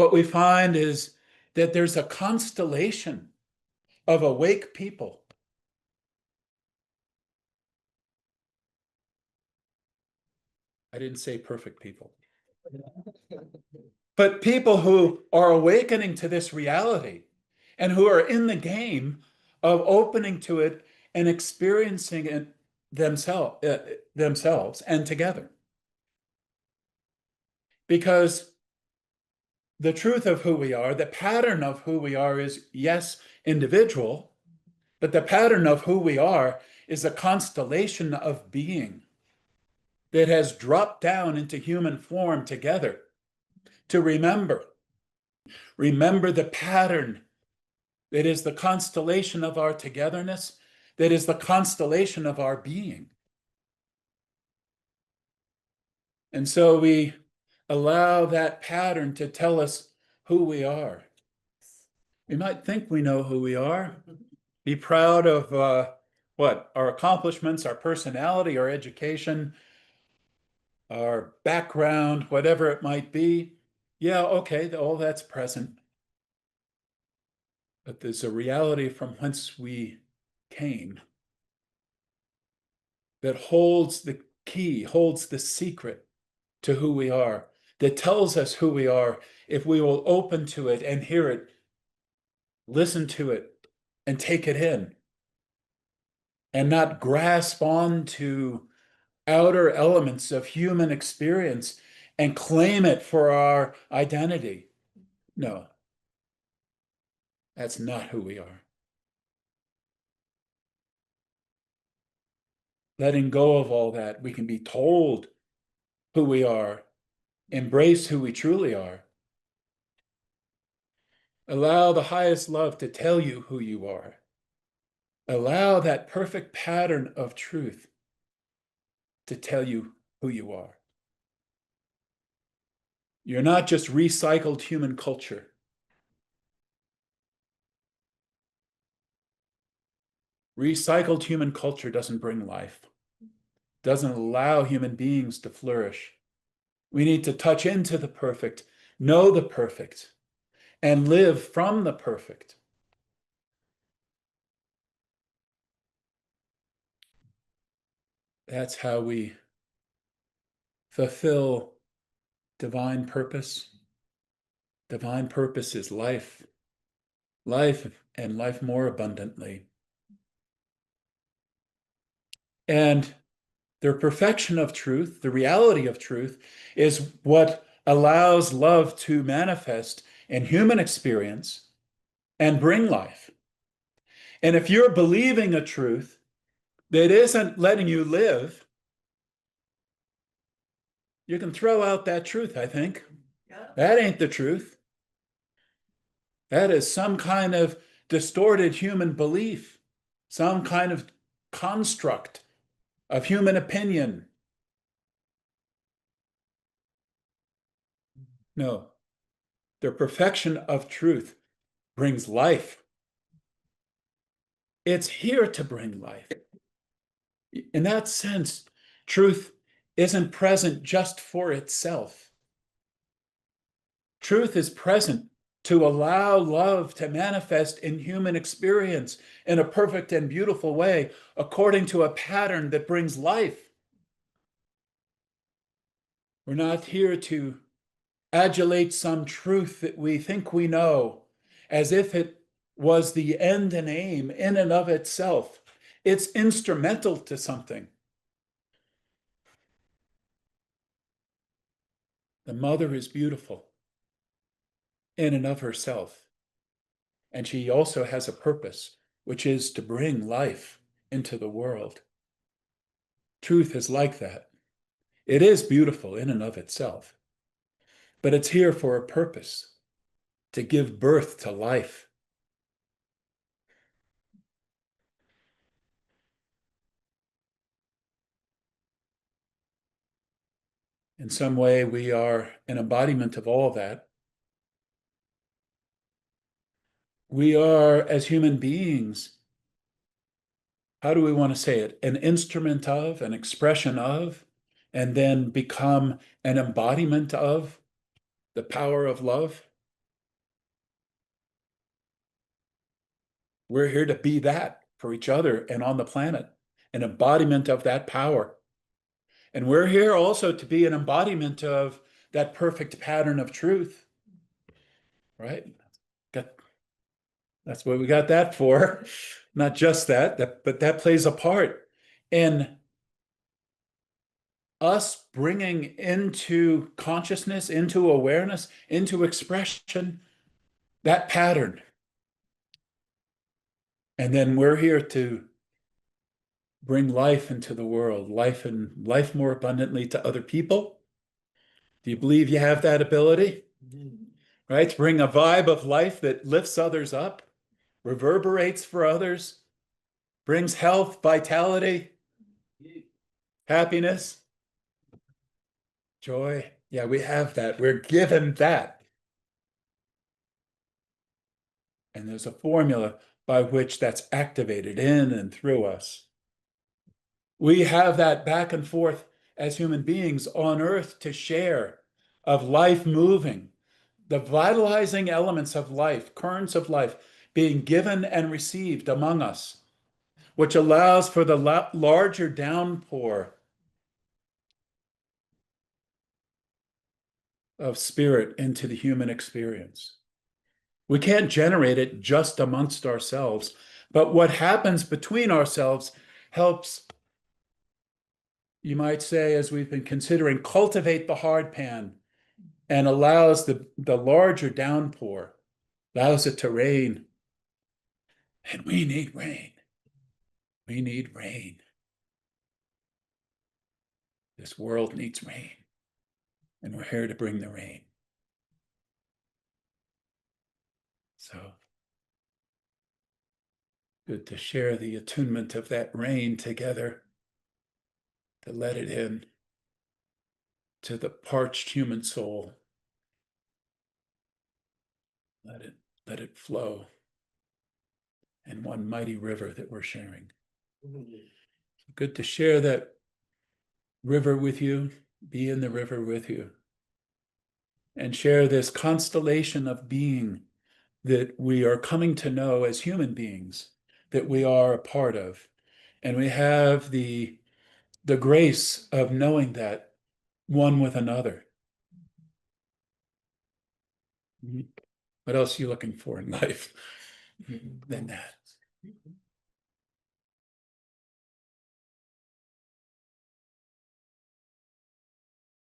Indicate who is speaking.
Speaker 1: what we find is that there's a constellation of awake people. I didn't say perfect people, but people who are awakening to this reality and who are in the game of opening to it and experiencing it themselves and together. Because the truth of who we are, the pattern of who we are is, yes, individual, but the pattern of who we are is a constellation of being that has dropped down into human form together to remember the pattern that is the constellation of our togetherness, that is the constellation of our being. And so we allow that pattern to tell us who we are. We might think we know who we are, be proud of our accomplishments, our personality, our education, our background, whatever it might be. Yeah, okay, all that's present. But there's a reality from whence we came that holds the key, holds the secret to who we are, that tells us who we are if we will open to it and hear it, listen to it, and take it in, and not grasp on to outer elements of human experience and claim it for our identity. No, that's not who we are. Letting go of all that, we can be told who we are, embrace who we truly are. Allow the highest love to tell you who you are. Allow that perfect pattern of truth to tell you who you are. You're not just recycled human culture. Recycled human culture doesn't bring life, doesn't allow human beings to flourish. We need to touch into the perfect, know the perfect, and live from the perfect. That's how we fulfill divine purpose. Divine purpose is life, life and life more abundantly. And the perfection of truth, the reality of truth, is what allows love to manifest in human experience and bring life. And if you're believing a truth that isn't letting you live, you can throw out that truth, I think. Yeah. That ain't the truth. That is some kind of distorted human belief, some kind of construct of human opinion. No, the perfection of truth brings life. It's here to bring life. In that sense, truth isn't present just for itself. Truth is present to allow love to manifest in human experience in a perfect and beautiful way, according to a pattern that brings life. We're not here to adulate some truth that we think we know, as if it was the end and aim in and of itself. It's instrumental to something. The mother is beautiful in and of herself. And she also has a purpose, which is to bring life into the world. Truth is like that. It is beautiful in and of itself, but it's here for a purpose, to give birth to life. In some way, we are an embodiment of all that. We are, as human beings, how do we want to say it? An instrument of, an expression of, and then become an embodiment of the power of love. We're here to be that for each other and on the planet, an embodiment of that power. And we're here also to be an embodiment of that perfect pattern of truth, right? That's what we got that for. Not just that, but that plays a part in us bringing into consciousness, into awareness, into expression, that pattern. And then we're here to bring life into the world, life and life more abundantly to other people. Do you believe you have that ability? Right? To bring a vibe of life that lifts others up, reverberates for others, brings health, vitality, happiness, joy. Yeah, we have that. We're given that. And there's a formula by which that's activated in and through us. We have that back and forth as human beings on earth to share of life moving, the vitalizing elements of life, currents of life being given and received among us, which allows for the larger downpour of spirit into the human experience. We can't generate it just amongst ourselves, but what happens between ourselves helps, you might say, as we've been considering, cultivate the hard pan and allows the larger downpour, allows it to rain. And we need rain. We need rain. This world needs rain. And we're here to bring the rain. So good to share the attunement of that rain together, to let it in to the parched human soul. Let it flow in one mighty river that we're sharing. Good to share that river with you, be in the river with you, and share this constellation of being that we are coming to know as human beings, that we are a part of. And we have the grace of knowing that one with another. What else are you looking for in life than that?